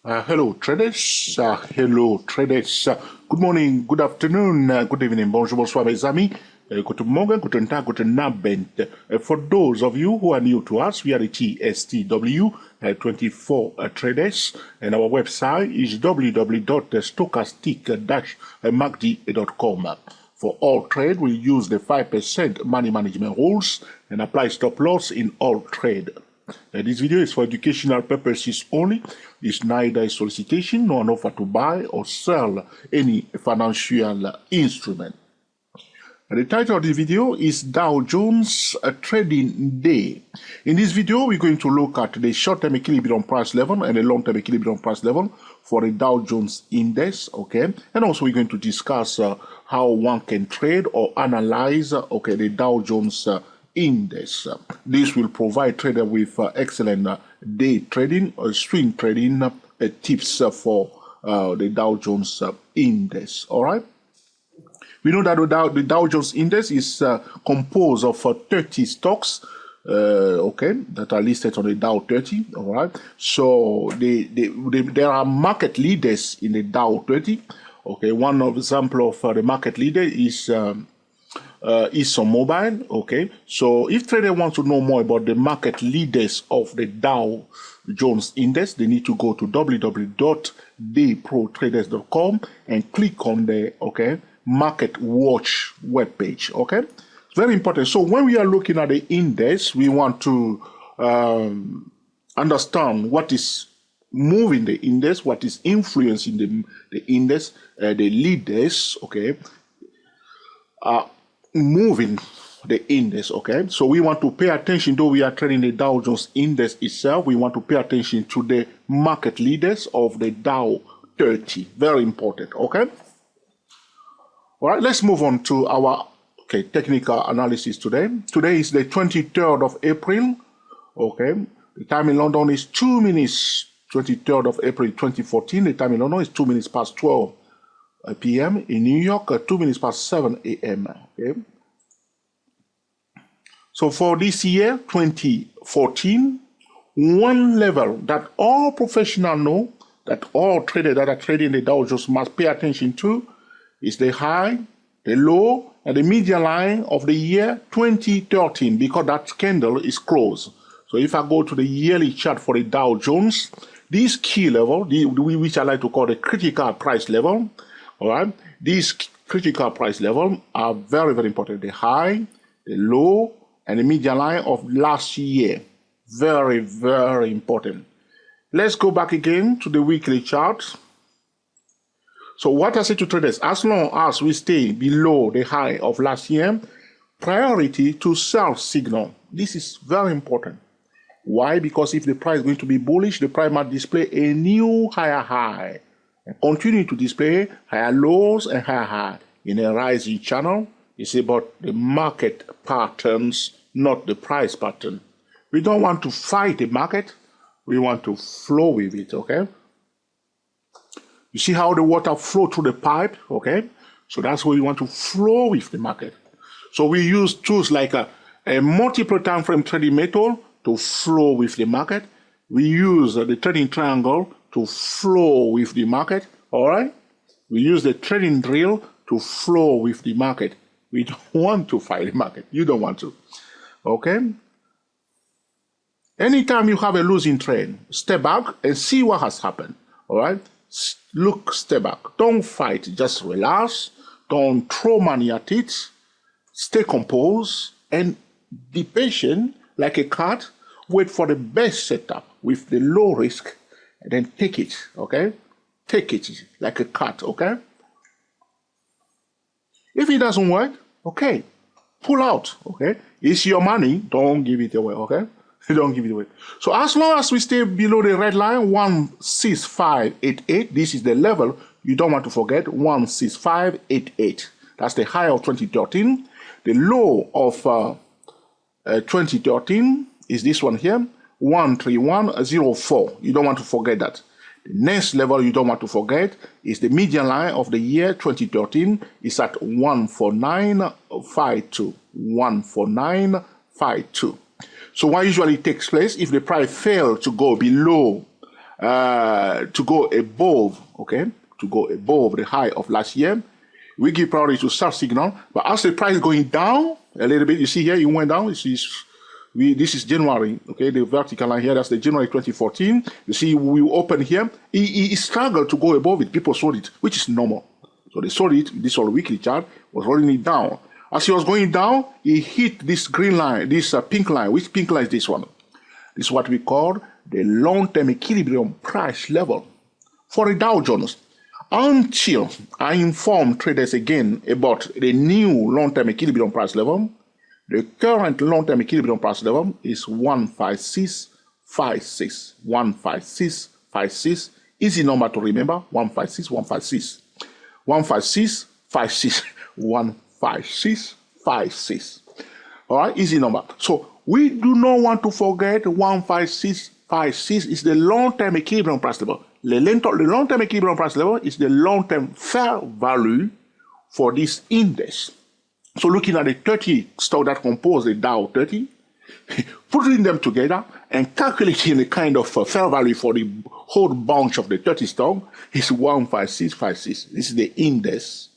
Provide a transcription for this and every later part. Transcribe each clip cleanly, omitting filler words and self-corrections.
Hello traders, good morning, good afternoon, good evening, bonjour, bonsoir mes amis, guten Morgen, guten Tag, guten Abend. For those of you who are new to us, we are the TSTW 24 traders, and our website is www.stochastic-macd.com. For all trade, we use the 5% money management rules and apply stop loss in all trade. This video is for educational purposes only. It's neither a solicitation nor an offer to buy or sell any financial instrument. The title of this video is Dow Jones Trading Day. In this video, we're going to look at the short-term equilibrium price level and the long-term equilibrium price level for the Dow Jones Index, okay? And also we're going to discuss how one can trade or analyze, the Dow Jones Index. This will provide trader with excellent day trading or swing trading tips for the Dow Jones Index, all right? We know that the Dow Jones Index is composed of 30 stocks, that are listed on the Dow 30, all right? So there are market leaders in the Dow 30, okay? One example of the market leader is ExxonMobil, okay? So if trader wants to know more about the market leaders of the Dow Jones Index, they need to go to www.dayprotraders.com and click on the, Market Watch webpage, okay? It's very important. So when we are looking at the index, we want to understand what is moving the index, what is influencing the index, the leaders, okay, moving the index, okay? So we want to pay attention, though we are trading the Dow Jones Index itself, we want to pay attention to the market leaders of the Dow 30. Very important, okay? All right, let's move on to our technical analysis today. Today is the 23rd of April, okay? The time in London is 2 minutes, 23rd of April 2014. The time in London is 2 minutes past 12 p.m. In New York, 2 minutes past 7 a.m., okay? So for this year, 2014, one level that all professionals know, that all traders that are trading the Dow Jones must pay attention to, is the high, the low, and the median line of the year 2013, because that candle is closed. So if I go to the yearly chart for the Dow Jones, this key level, which I like to call the critical price level, all right, these critical price levels are very, very important. The high, the low, and the median line of last year. Very, very important. Let's go back again to the weekly chart. So what I say to traders, as long as we stay below the high of last year, priority to sell signal. This is very important. Why? Because if the price is going to be bullish, the price might display a new higher high and continue to display higher lows and higher high in a rising channel. It's about the market patterns, not the price pattern. We don't want to fight the market. We want to flow with it, okay? You see how the water flow through the pipe, okay? So that's where you want to flow with the market. So we use tools like a multiple time frame trading method to flow with the market. We use the trading triangle to flow with the market, all right? We use the trading drill to flow with the market. We don't want to fight the market. You don't want to, okay? Anytime you have a losing trade, step back and see what has happened, all right? Look, step back. Don't fight, just relax. Don't throw money at it. Stay composed and be patient like a cat. Wait for the best setup with the low risk and then take it, okay? Take it like a cat, okay? If it doesn't work, okay, pull out, okay? It's your money, don't give it away, okay? Don't give it away. So as long as we stay below the red line, 16588, this is the level you don't want to forget, 16588. That's the high of 2013. The low of 2013 is this one here, 13104. You don't want to forget that. The next level you don't want to forget is the median line of the year 2013 is at 14952. 14952. So what usually takes place if the price fails to go below, to go above, okay, to go above the high of last year, we give priority to sell signal. But as the price is going down a little bit, you see here, it went down. This is January, okay, the vertical line here, that's the January 2014. You see, we open here. It struggled to go above it. People sold it, which is normal. So they sold it. This all weekly chart was rolling it down. As he was going down, he hit this green line, this pink line. Which pink line is this one? This is what we call the long-term equilibrium price level for the Dow Jones. Until I inform traders again about the new long-term equilibrium price level, the current long-term equilibrium price level is 156.56. 156.56. Easy number to remember. 156.156. 156.56. 156.56. All right, easy number. So we do not want to forget 156.56 is the long-term equilibrium price level. The long-term equilibrium price level is the long-term fair value for this index. So looking at the 30 stocks that compose the Dow 30, putting them together and calculating the kind of fair value for the whole bunch of the 30 stocks is 156.56. This is the index,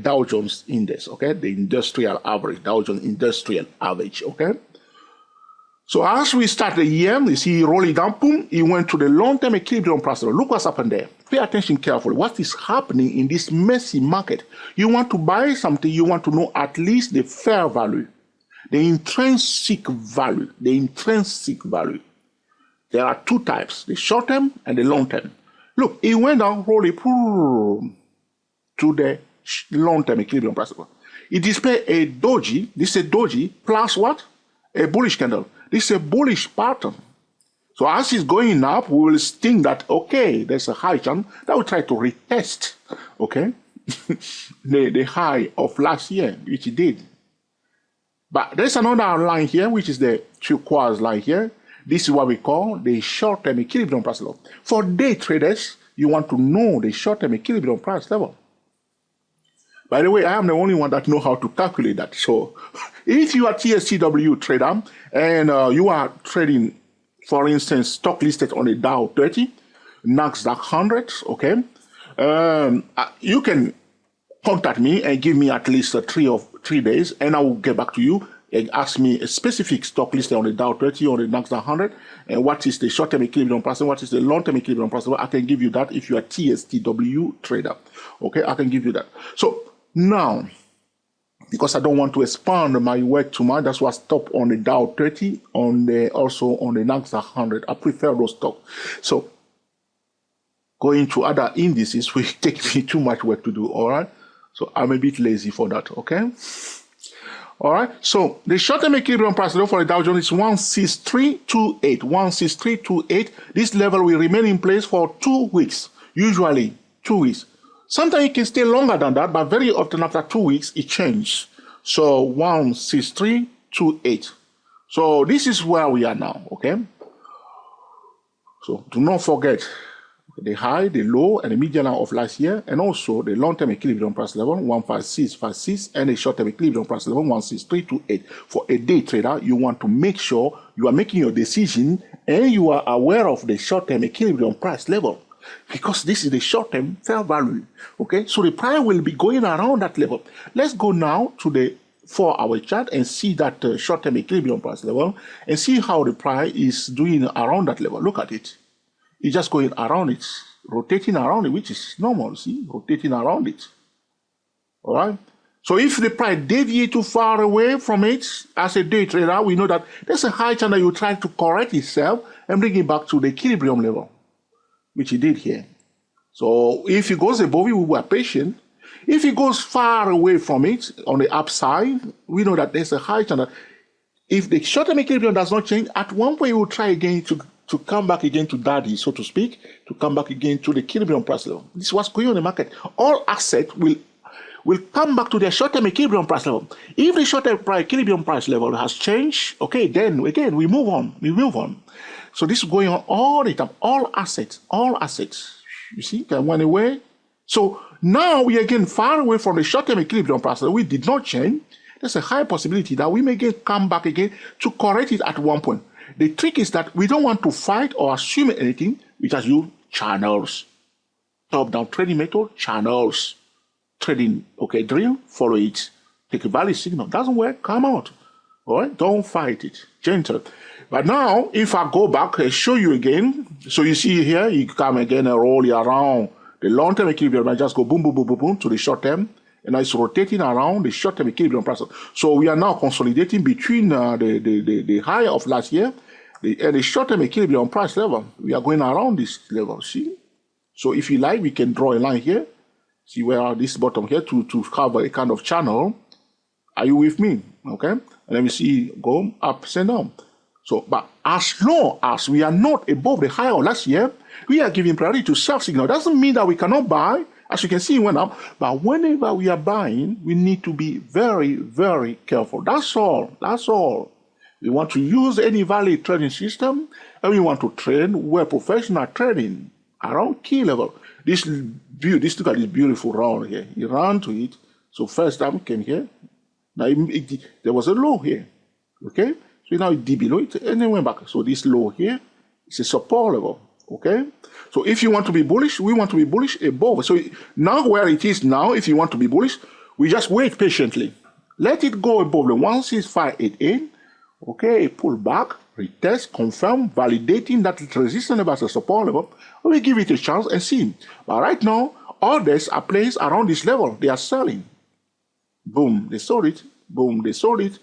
Dow Jones index, okay? The industrial average, Dow Jones industrial average, okay? So as we start the year, you see rolling down, boom, it went to the long-term equilibrium price level. Look what's happened there. Pay attention carefully. What is happening in this messy market? You want to buy something, you want to know at least the fair value, the intrinsic value, the intrinsic value. There are two types, the short term and the long term. Look, it went down, rolling to the long-term equilibrium price level. It displays a doji, this is a doji, plus what? A bullish candle. This is a bullish pattern. So as it's going up, we will think that, okay, there's a high chance that will try to retest, okay, the high of last year, which it did. But there's another line here, which is the turquoise line here. This is what we call the short-term equilibrium price level. For day traders, you want to know the short-term equilibrium price level. By the way, I am the only one that knows how to calculate that. So if you are TSTW trader and you are trading, for instance, stock listed on the Dow 30, NASDAQ 100, okay, you can contact me and give me at least 3 days, and I will get back to you and ask me a specific stock listed on the Dow 30 or the NASDAQ 100, and what is the short-term equilibrium price, what is the long-term equilibrium price. I can give you that if you are TSTW trader. Okay, I can give you that. So now, because I don't want to expand my work too much, that's why I stop on the Dow 30, also on the NASDAQ 100. I prefer those stocks. So going to other indices will take me too much work to do, all right? So I'm a bit lazy for that, okay? All right, so the short-term equilibrium price level for the Dow Jones is 163.28. 163.28. This level will remain in place for 2 weeks, usually 2 weeks. Sometimes it can stay longer than that, but very often after 2 weeks, it changes. So 163.28. So this is where we are now, okay? So do not forget the high, the low, and the median of last year, and also the long-term equilibrium price level, 156.56, and the short-term equilibrium price level, 163.28. For a day trader, you want to make sure you are making your decision and you are aware of the short-term equilibrium price level, because this is the short-term fair value, okay? So the price will be going around that level. Let's go now to the 4-hour chart and see that short-term equilibrium price level and see how the price is doing around that level. Look at it. It's just going around it, rotating around it, which is normal, see? Rotating around it, all right? So if the price deviates too far away from it, as a day trader, we know that there's a high chance that you try to correct itself and bring it back to the equilibrium level, which it did here. So if it goes above it, we were patient. If it goes far away from it on the upside, we know that there's a high chance that if the short-term equilibrium does not change, at one point we will try again to come back again to daddy, so to speak, to come back again to the equilibrium price level. This is what's going on in the market. All assets will come back to their short-term equilibrium price level. If the short-term equilibrium price level has changed, okay, then again, we move on. We move on. So this is going on all the time. All assets, you see, can went away. So now we are again far away from the short-term equilibrium price level. We did not change. there's a high possibility that we may come back again to correct it at one point. The trick is that we don't want to fight or assume anything. We just use channels. Top-down trading method, channels. Trading, okay, drill, follow it. Take a valid signal. Doesn't work, come out. All right, don't fight it. Gentle. But now, if I go back and show you again, so you see here, you come again and roll it around the long-term equilibrium. I just go boom, boom, boom, boom, boom to the short-term. And now it's rotating around the short-term equilibrium price. So we are now consolidating between the high of last year and the short-term equilibrium price level. We are going around this level, see? So if you like, we can draw a line here. See where this bottom here to have a kind of channel. Are you with me? Okay. And then we see go up and down. So, but as long as we are not above the high of last year, we are giving priority to sell signal. Doesn't mean that we cannot buy. As you can see, it went up. But whenever we are buying, we need to be very, very careful. That's all. That's all. We want to use any valid trading system, and we want to trade where professional trading around key level. Look at this beautiful round here. You ran to it. So first time came here. Now there was a low here. Okay? So now it did below it and then went back. So this low here is a support level. Okay? So if you want to be bullish, we want to be bullish above. So now where it is now, if you want to be bullish, we just wait patiently. Let it go above the 16588. Okay, pull back, retest, confirm, validating that it's resistance level as a support level. We give it a chance and see. But right now, orders are placed around this level. They are selling. Boom, they sold it. Boom, they sold it.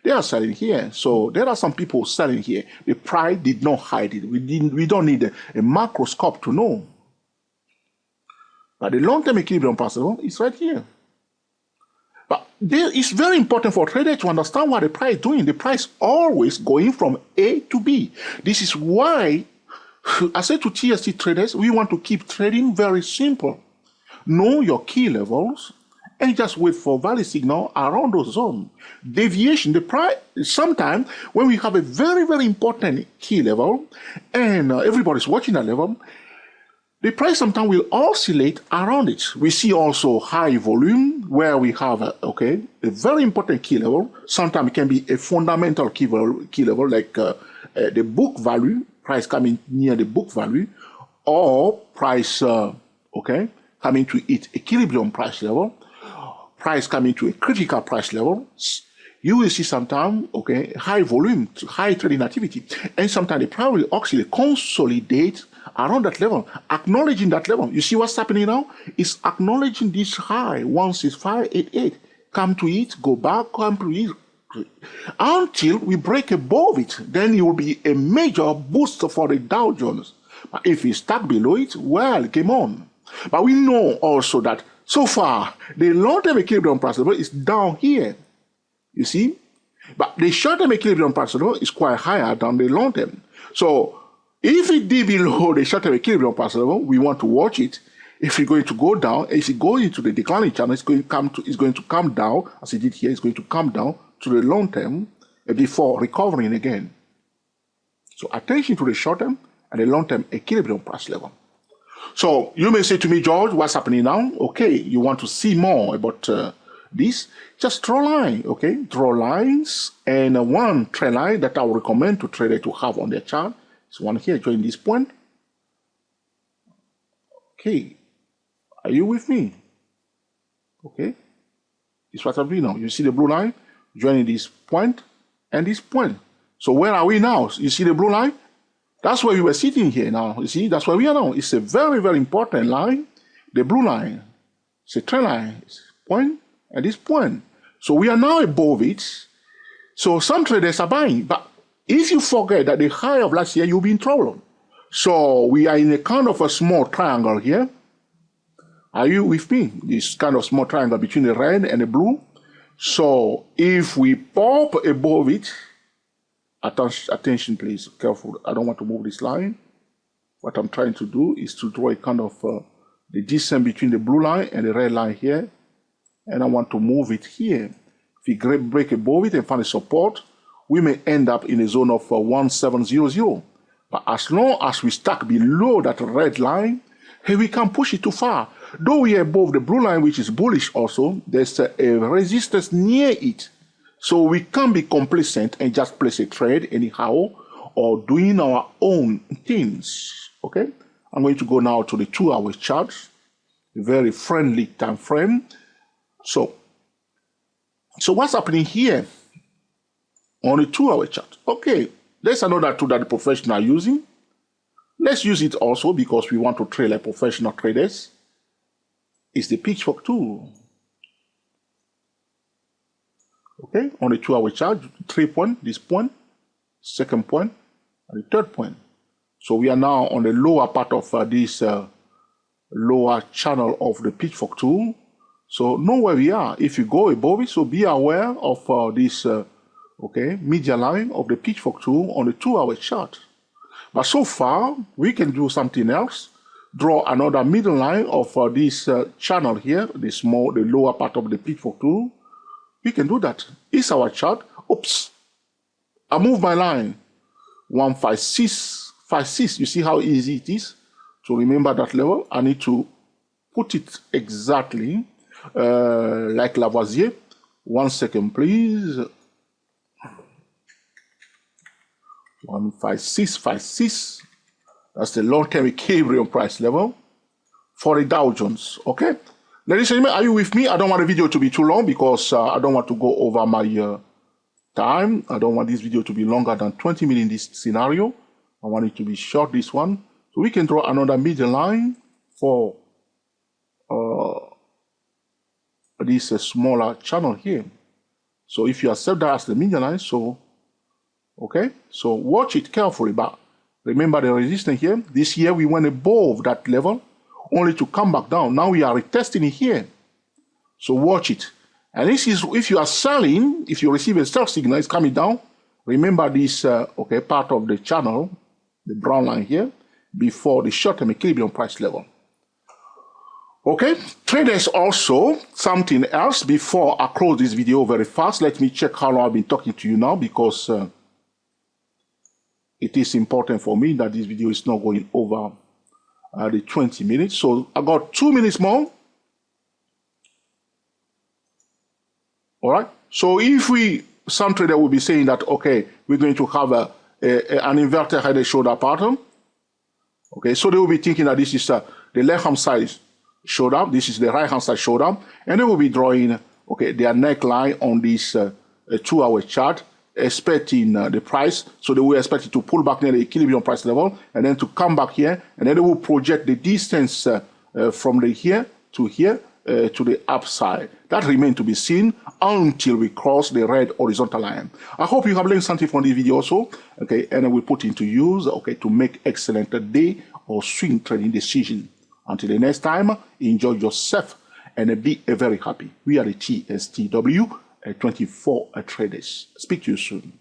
They are selling here. So there are some people selling here. The price did not hide it. We don't need a microscope to know. But the long-term equilibrium price level is right here. But it's very important for traders to understand what the price is doing. The price always going from A to B. This is why I say to TST traders, we want to keep trading very simple. Know your key levels and just wait for valid signal around those zones. Deviation, the price, sometimes when we have a very, very important key level and everybody's watching that level, the price sometimes will oscillate around it. We see also high volume where we have, a very important key level. Sometimes it can be a fundamental key level like the book value, price coming near the book value, or price, coming to its equilibrium price level, price coming to a critical price level. You will see sometimes, high volume, high trading activity, and sometimes the price will actually consolidate around that level, acknowledging that level. You see what's happening now? It's acknowledging this high, 16588. Come to it, go back, come to it, until we break above it. Then it will be a major boost for the Dow Jones. But if it's stuck below it, well, game on. But we know also that so far, the long-term equilibrium price level is down here. You see? But the short-term equilibrium price level is quite higher than the long-term. So, if it did below the short-term equilibrium price level, we want to watch it. If it's going to go down, if it goes into the declining channel, it's going to come down, as it did here, it's going to come down to the long-term before recovering again. So attention to the short-term and the long-term equilibrium price level. So you may say to me, George, what's happening now? Okay, you want to see more about this? Just draw line, Draw lines, and one trend line that I would recommend to traders to have on their chart. So one here, join this point. Okay, are you with me? Okay, this is what I'm doing now. You see the blue line, joining this point and this point. So where are we now? You see the blue line? That's where we were sitting here now. You see, that's where we are now. It's a very, very important line. The blue line, it's a trend line, it's point and this point. So we are now above it. So some traders are buying, but if you forget that the high of last year, you'll be in trouble. So we are in a kind of a small triangle here. Are you with me? This kind of small triangle between the red and the blue. So if we pop above it, attention please, careful. I don't want to move this line. What I'm trying to do is to draw a kind of the distance between the blue line and the red line here. And I want to move it here. If we break above it and find a support, we may end up in a zone of 1700. But as long as we stuck below that red line, hey, we can push it too far. Though we are above the blue line, which is bullish also, there's a resistance near it. So we can't be complacent and just place a trade anyhow or doing our own things. Okay, I'm going to go now to the 2-hour chart, a very friendly time frame. So what's happening here on the 2-hour chart? Okay, there's another tool that the professionals are using. Let's use it also because we want to trade like professional traders. It's the pitchfork tool. Okay, on the 2-hour chart, 3 point, this point, second point, and the third point. So we are now on the lower part of this lower channel of the pitchfork tool. So know where we are. If you go above it, so be aware of this media line of the pitchfork tool on the 2-hour chart. But so far, we can do something else. Draw another middle line of this channel here, the lower part of the pitchfork tool. We can do that. It's our chart. Oops. I move my line. 15656. You see how easy it is to remember that level? I need to put it exactly like Lavoisier. 1 second, please. 15656. That's the long-term equilibrium price level for the Dow Jones. Okay? Ladies and gentlemen, are you with me? I don't want the video to be too long because I don't want to go over my time. I don't want this video to be longer than 20 minutes in this scenario. I want it to be short, this one. So we can draw another middle line for this smaller channel here. So if you accept that as the middle line, so okay, so watch it carefully. But remember the resistance here. This year we went above that level, only to come back down. Now we are retesting it here. So watch it. And this is if you are selling, if you receive a sell signal, it's coming down. Remember this part of the channel, the brown line here, before the short-term equilibrium price level. Okay, traders also, something else before I close this video very fast. Let me check how long I've been talking to you now because it is important for me that this video is not going over the 20 minutes. So I got 2 minutes more. All right. So if some trader will be saying that, okay, we're going to have an inverted head and shoulder pattern. Okay. So they will be thinking that this is the left-hand side shoulder. This is the right-hand side shoulder. And they will be drawing, okay, their neckline on this 2-hour chart, expecting the price. So they will expect it to pull back near the equilibrium price level and then to come back here. And then they will project the distance from here to the upside. That remains to be seen until we cross the red horizontal line. I hope you have learned something from this video also, okay, and I will put into use, okay, to make excellent day or swing trading decision. Until the next time, enjoy yourself and be very happy. We are the TSTW 24 traders. Speak to you soon.